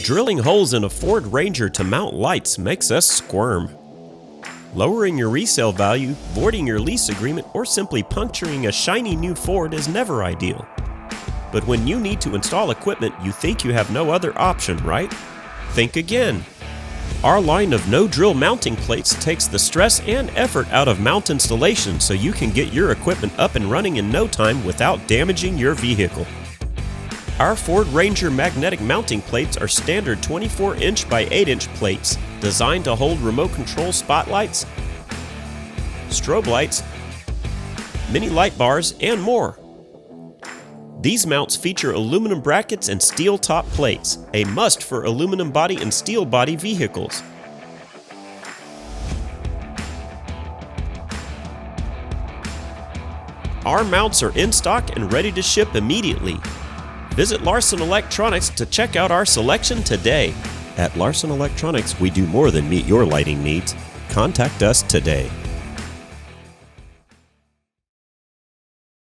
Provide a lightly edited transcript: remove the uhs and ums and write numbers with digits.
Drilling holes in a Ford Ranger to mount lights makes us squirm. Lowering your resale value, voiding your lease agreement, or simply puncturing a shiny new Ford is never ideal. But when you need to install equipment, you think you have no other option, right? Think again. Our line of no-drill mounting plates takes the stress and effort out of mount installation so you can get your equipment up and running in no time without damaging your vehicle. Our Ford Ranger magnetic mounting plates are standard 24-inch by 8-inch plates designed to hold remote control spotlights, strobe lights, mini light bars, and more. These mounts feature aluminum brackets and steel top plates, a must for aluminum body and steel body vehicles. Our mounts are in stock and ready to ship immediately. Visit Larson Electronics to check out our selection today. At Larson Electronics, we do more than meet your lighting needs. Contact us today.